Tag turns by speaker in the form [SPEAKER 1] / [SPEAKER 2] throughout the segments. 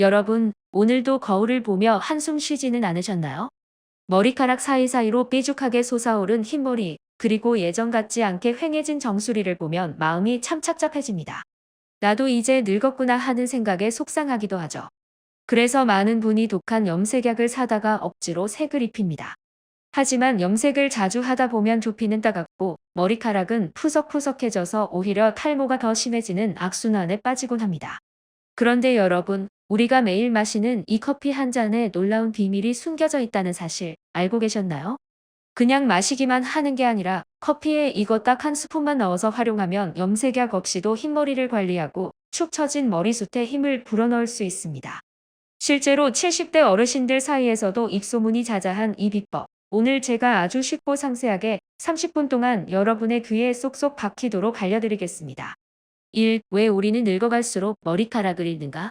[SPEAKER 1] 여러분, 오늘도 거울을 보며 한숨 쉬지는 않으셨나요? 머리카락 사이사이로 삐죽하게 솟아오른 흰머리, 그리고 예전 같지 않게 휑해진 정수리를 보면 마음이 참 착잡해집니다. 나도 이제 늙었구나 하는 생각에 속상하기도 하죠. 그래서 많은 분이 독한 염색약을 사다가 억지로 색을 입힙니다. 하지만 염색을 자주 하다 보면 두피는 따갑고 머리카락은 푸석푸석해져서 오히려 탈모가 더 심해지는 악순환에 빠지곤 합니다. 그런데 여러분, 우리가 매일 마시는 이 커피 한 잔에 놀라운 비밀이 숨겨져 있다는 사실 알고 계셨나요? 그냥 마시기만 하는 게 아니라 커피에 이거 딱 한 스푼만 넣어서 활용하면 염색약 없이도 흰머리를 관리하고 축 처진 머리숱에 힘을 불어넣을 수 있습니다. 실제로 70대 어르신들 사이에서도 입소문이 자자한 이 비법. 오늘 제가 아주 쉽고 상세하게 30분 동안 여러분의 귀에 쏙쏙 박히도록 알려드리겠습니다. 1. 왜 우리는 늙어갈수록 머리카락을 잃는가?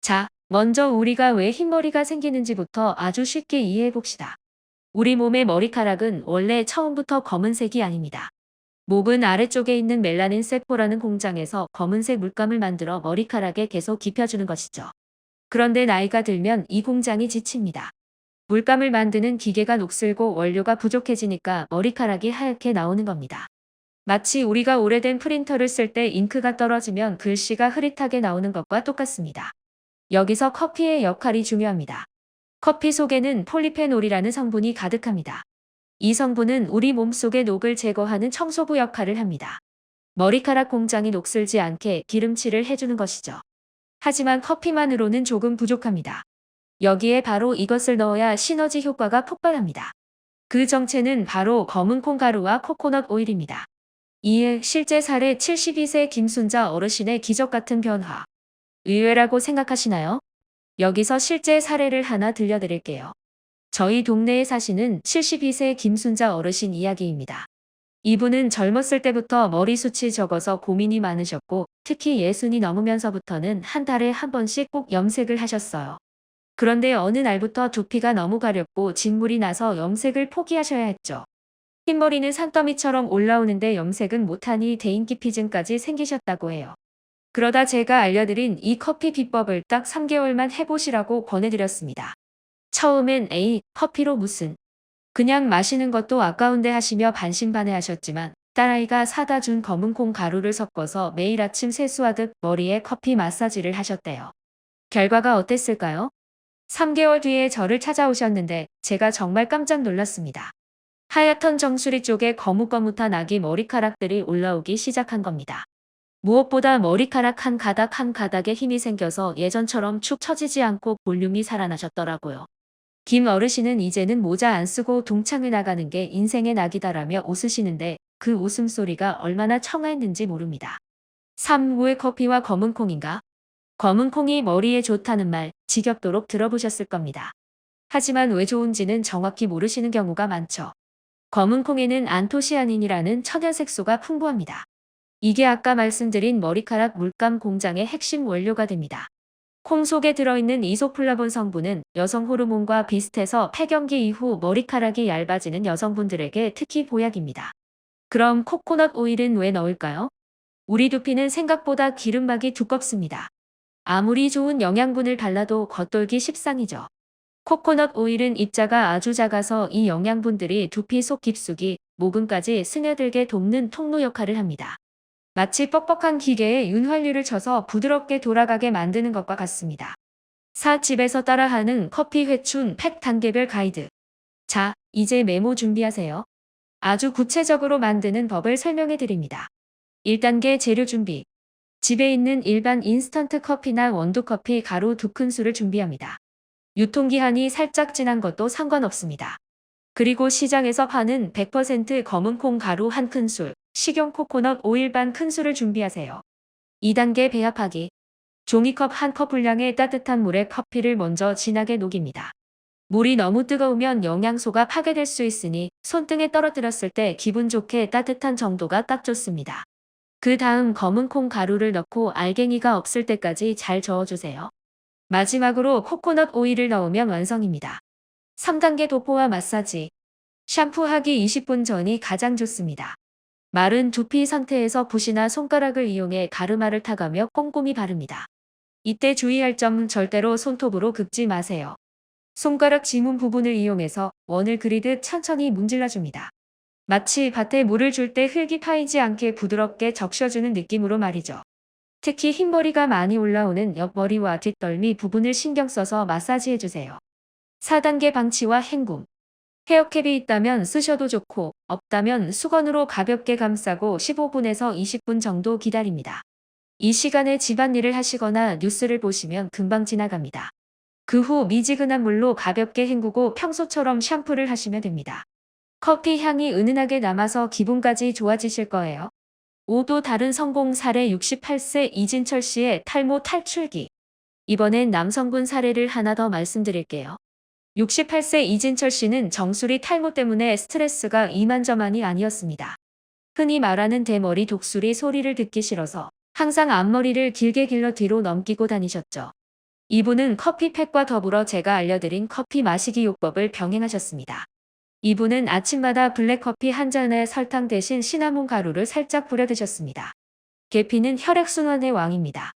[SPEAKER 1] 자, 먼저 우리가 왜 흰머리가 생기는지부터 아주 쉽게 이해해 봅시다. 우리 몸의 머리카락은 원래 처음부터 검은색이 아닙니다. 목은 아래쪽에 있는 멜라닌 세포라는 공장에서 검은색 물감을 만들어 머리카락에 계속 입혀주는 것이죠. 그런데 나이가 들면 이 공장이 지칩니다. 물감을 만드는 기계가 녹슬고 원료가 부족해지니까 머리카락이 하얗게 나오는 겁니다. 마치 우리가 오래된 프린터를 쓸 때 잉크가 떨어지면 글씨가 흐릿하게 나오는 것과 똑같습니다. 여기서 커피의 역할이 중요합니다. 커피 속에는 폴리페놀이라는 성분이 가득합니다. 이 성분은 우리 몸속의 녹을 제거하는 청소부 역할을 합니다. 머리카락 공장이 녹슬지 않게 기름칠을 해주는 것이죠. 하지만 커피만으로는 조금 부족합니다. 여기에 바로 이것을 넣어야 시너지 효과가 폭발합니다. 그 정체는 바로 검은 콩가루와 코코넛 오일입니다. 이에 실제 사례 72세 김순자 어르신의 기적 같은 변화. 의외라고 생각하시나요? 여기서 실제 사례를 하나 들려드릴게요. 저희 동네에 사시는 72세 김순자 어르신 이야기입니다. 이분은 젊었을 때부터 머리숱이 적어서 고민이 많으셨고 특히 60이 넘으면서부터는 한 달에 한 번씩 꼭 염색을 하셨어요. 그런데 어느 날부터 두피가 너무 가렵고 진물이 나서 염색을 포기하셔야 했죠. 흰머리는 산더미처럼 올라오는데 염색은 못하니 대인기피증까지 생기셨다고 해요. 그러다 제가 알려드린 이 커피 비법을 딱 3개월만 해보시라고 권해드렸습니다. 처음엔 에이, 커피로 무슨. 그냥 마시는 것도 아까운데 하시며 반신반의하셨지만 딸아이가 사다 준 검은콩 가루를 섞어서 매일 아침 세수하듯 머리에 커피 마사지를 하셨대요. 결과가 어땠을까요? 3개월 뒤에 저를 찾아오셨는데 제가 정말 깜짝 놀랐습니다. 하얗던 정수리 쪽에 거뭇거뭇한 아기 머리카락들이 올라오기 시작한 겁니다. 무엇보다 머리카락 한 가닥 한 가닥에 힘이 생겨서 예전처럼 축 처지지 않고 볼륨이 살아나셨더라고요. 김 어르신은 이제는 모자 안 쓰고 동창회 나가는 게 인생의 낙이다라며 웃으시는데 그 웃음소리가 얼마나 청아했는지 모릅니다. 3. 왜 커피와 검은 콩인가? 검은 콩이 머리에 좋다는 말 지겹도록 들어보셨을 겁니다. 하지만 왜 좋은지는 정확히 모르시는 경우가 많죠. 검은 콩에는 안토시아닌이라는 천연 색소가 풍부합니다. 이게 아까 말씀드린 머리카락 물감 공장의 핵심 원료가 됩니다. 콩 속에 들어있는 이소플라본 성분은 여성 호르몬과 비슷해서 폐경기 이후 머리카락이 얇아지는 여성분들에게 특히 보약입니다. 그럼 코코넛 오일은 왜 넣을까요? 우리 두피는 생각보다 기름막이 두껍습니다. 아무리 좋은 영양분을 발라도 겉돌기 십상이죠. 코코넛 오일은 입자가 아주 작아서 이 영양분들이 두피 속 깊숙이 모근까지 스며들게 돕는 통로 역할을 합니다. 마치 뻑뻑한 기계에 윤활유를 쳐서 부드럽게 돌아가게 만드는 것과 같습니다. 4. 집에서 따라하는 커피 회춘 팩 단계별 가이드. 자, 이제 메모 준비하세요. 아주 구체적으로 만드는 법을 설명해 드립니다. 1단계 재료 준비. 집에 있는 일반 인스턴트 커피나 원두커피 가루 2큰술을 준비합니다. 유통기한이 살짝 지난 것도 상관없습니다. 그리고 시장에서 파는 100% 검은콩 가루 1큰술, 식용 코코넛 오일 반 큰술을 준비하세요. 2단계 배합하기. 종이컵 1컵 분량의 따뜻한 물에 커피를 먼저 진하게 녹입니다. 물이 너무 뜨거우면 영양소가 파괴될 수 있으니 손등에 떨어뜨렸을 때 기분 좋게 따뜻한 정도가 딱 좋습니다. 그 다음 검은콩 가루를 넣고 알갱이가 없을 때까지 잘 저어주세요. 마지막으로 코코넛 오일을 넣으면 완성입니다. 3단계 도포와 마사지. 샴푸하기 20분 전이 가장 좋습니다. 마른 두피 상태에서 붓이나 손가락을 이용해 가르마를 타가며 꼼꼼히 바릅니다. 이때 주의할 점은 절대로 손톱으로 긁지 마세요. 손가락 지문 부분을 이용해서 원을 그리듯 천천히 문질러줍니다. 마치 밭에 물을 줄 때 흙이 파이지 않게 부드럽게 적셔주는 느낌으로 말이죠. 특히 흰머리가 많이 올라오는 옆머리와 뒷덜미 부분을 신경 써서 마사지해주세요. 4단계 방치와 헹굼. 헤어캡이 있다면 쓰셔도 좋고 없다면 수건으로 가볍게 감싸고 15분에서 20분 정도 기다립니다. 이 시간에 집안일을 하시거나 뉴스를 보시면 금방 지나갑니다. 그 후 미지근한 물로 가볍게 헹구고 평소처럼 샴푸를 하시면 됩니다. 커피 향이 은은하게 남아서 기분까지 좋아지실 거예요. 5도 다른 성공 사례 68세 이진철 씨의 탈모 탈출기. 이번엔 남성분 사례를 하나 더 말씀드릴게요. 68세 이진철 씨는 정수리 탈모 때문에 스트레스가 이만저만이 아니었습니다. 흔히 말하는 대머리 독수리 소리를 듣기 싫어서 항상 앞머리를 길게 길러 뒤로 넘기고 다니셨죠. 이분은 커피팩과 더불어 제가 알려드린 커피 마시기 요법을 병행하셨습니다. 이분은 아침마다 블랙커피 한 잔에 설탕 대신 시나몬 가루를 살짝 뿌려 드셨습니다. 계피는 혈액순환의 왕입니다.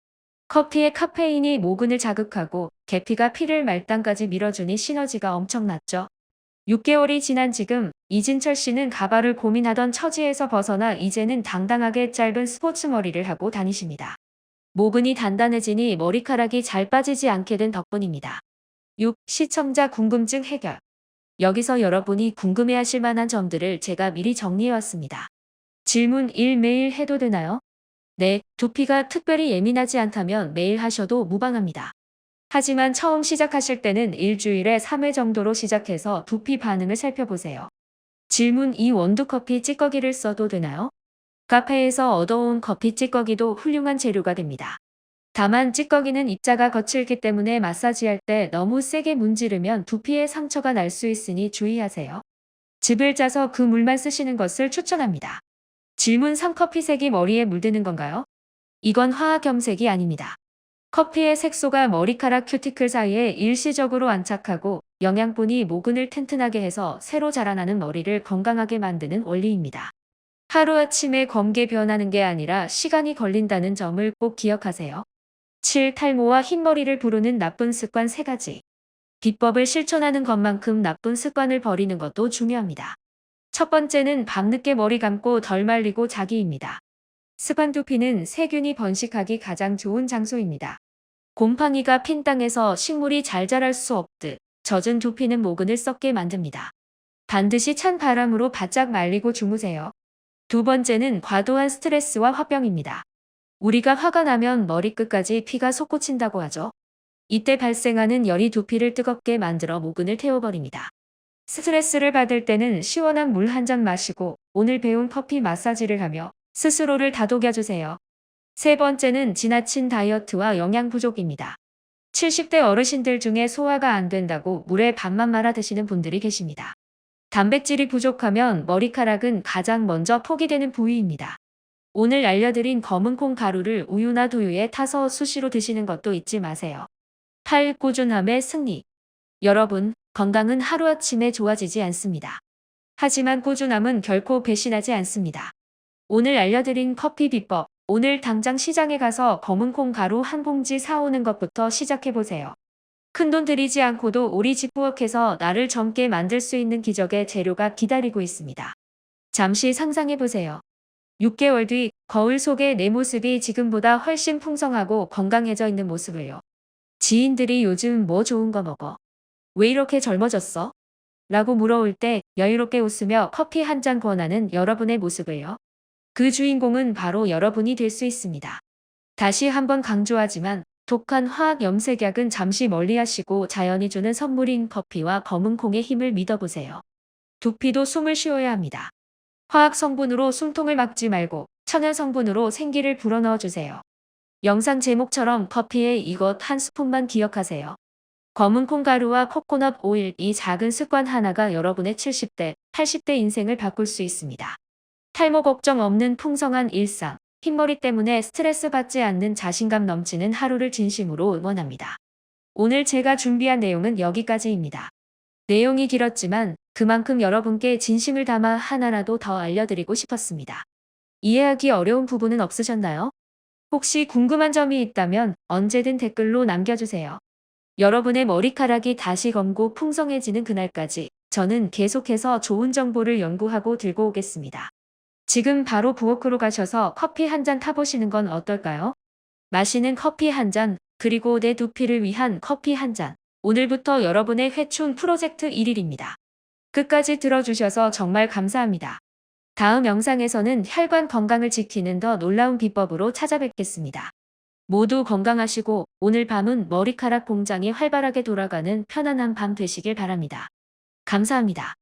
[SPEAKER 1] 커피의 카페인이 모근을 자극하고 계피가 피를 말단까지 밀어주니 시너지가 엄청났죠. 6개월이 지난 지금 이진철 씨는 가발을 고민하던 처지에서 벗어나 이제는 당당하게 짧은 스포츠 머리를 하고 다니십니다. 모근이 단단해지니 머리카락이 잘 빠지지 않게 된 덕분입니다. 6. 시청자 궁금증 해결. 여기서 여러분이 궁금해하실 만한 점들을 제가 미리 정리해왔습니다. 질문 1. 매일 해도 되나요? 네, 두피가 특별히 예민하지 않다면 매일 하셔도 무방합니다. 하지만 처음 시작하실 때는 일주일에 3회 정도로 시작해서 두피 반응을 살펴보세요. 질문 2. 원두커피 찌꺼기를 써도 되나요? 카페에서 얻어온 커피 찌꺼기도 훌륭한 재료가 됩니다. 다만 찌꺼기는 입자가 거칠기 때문에 마사지할 때 너무 세게 문지르면 두피에 상처가 날 수 있으니 주의하세요. 즙을 짜서 그 물만 쓰시는 것을 추천합니다. 질문 3. 커피색이 머리에 물드는 건가요? 이건 화학 염색이 아닙니다. 커피의 색소가 머리카락 큐티클 사이에 일시적으로 안착하고 영양분이 모근을 튼튼하게 해서 새로 자라나는 머리를 건강하게 만드는 원리입니다. 하루아침에 검게 변하는 게 아니라 시간이 걸린다는 점을 꼭 기억하세요. 7. 탈모와 흰머리를 부르는 나쁜 습관 3가지. 비법을 실천하는 것만큼 나쁜 습관을 버리는 것도 중요합니다. 첫 번째는 밤늦게 머리 감고 덜 말리고 자기입니다. 습관 두피는 세균이 번식하기 가장 좋은 장소입니다. 곰팡이가 핀 땅에서 식물이 잘 자랄 수 없듯 젖은 두피는 모근을 썩게 만듭니다. 반드시 찬 바람으로 바짝 말리고 주무세요. 두 번째는 과도한 스트레스와 화병입니다. 우리가 화가 나면 머리끝까지 피가 솟구친다고 하죠. 이때 발생하는 열이 두피를 뜨겁게 만들어 모근을 태워버립니다. 스트레스를 받을 때는 시원한 물 한 잔 마시고 오늘 배운 커피 마사지를 하며 스스로를 다독여주세요. 세 번째는 지나친 다이어트와 영양 부족입니다. 70대 어르신들 중에 소화가 안 된다고 물에 밥만 말아 드시는 분들이 계십니다. 단백질이 부족하면 머리카락은 가장 먼저 포기되는 부위입니다. 오늘 알려드린 검은콩 가루를 우유나 두유에 타서 수시로 드시는 것도 잊지 마세요. 8. 꾸준함의 승리. 여러분, 건강은 하루아침에 좋아지지 않습니다. 하지만 꾸준함은 결코 배신하지 않습니다. 오늘 알려드린 커피 비법, 오늘 당장 시장에 가서 검은콩 가루 한 봉지 사오는 것부터 시작해보세요. 큰돈 들이지 않고도 우리 집 부엌에서 나를 젊게 만들 수 있는 기적의 재료가 기다리고 있습니다. 잠시 상상해보세요. 6개월 뒤 거울 속의 내 모습이 지금보다 훨씬 풍성하고 건강해져 있는 모습을요. 지인들이 요즘 뭐 좋은 거 먹어? 왜 이렇게 젊어졌어? 라고 물어올 때 여유롭게 웃으며 커피 한 잔 권하는 여러분의 모습을요. 그 주인공은 바로 여러분이 될 수 있습니다. 다시 한번 강조하지만 독한 화학 염색약은 잠시 멀리하시고 자연이 주는 선물인 커피와 검은콩의 힘을 믿어보세요. 두피도 숨을 쉬어야 합니다. 화학 성분으로 숨통을 막지 말고 천연 성분으로 생기를 불어넣어 주세요. 영상 제목처럼 커피에 이것 한 스푼만 기억하세요. 검은콩 가루와 코코넛 오일, 이 작은 습관 하나가 여러분의 70대, 80대 인생을 바꿀 수 있습니다. 탈모 걱정 없는 풍성한 일상, 흰머리 때문에 스트레스 받지 않는 자신감 넘치는 하루를 진심으로 응원합니다. 오늘 제가 준비한 내용은 여기까지입니다. 내용이 길었지만 그만큼 여러분께 진심을 담아 하나라도 더 알려드리고 싶었습니다. 이해하기 어려운 부분은 없으셨나요? 혹시 궁금한 점이 있다면 언제든 댓글로 남겨주세요. 여러분의 머리카락이 다시 검고 풍성해지는 그날까지 저는 계속해서 좋은 정보를 연구하고 들고 오겠습니다. 지금 바로 부엌으로 가셔서 커피 한 잔 타보시는 건 어떨까요? 마시는 커피 한 잔, 그리고 내 두피를 위한 커피 한 잔. 오늘부터 여러분의 회춘 프로젝트 1일입니다. 끝까지 들어주셔서 정말 감사합니다. 다음 영상에서는 혈관 건강을 지키는 더 놀라운 비법으로 찾아뵙겠습니다. 모두 건강하시고 오늘 밤은 머리카락 공장이 활발하게 돌아가는 편안한 밤 되시길 바랍니다. 감사합니다.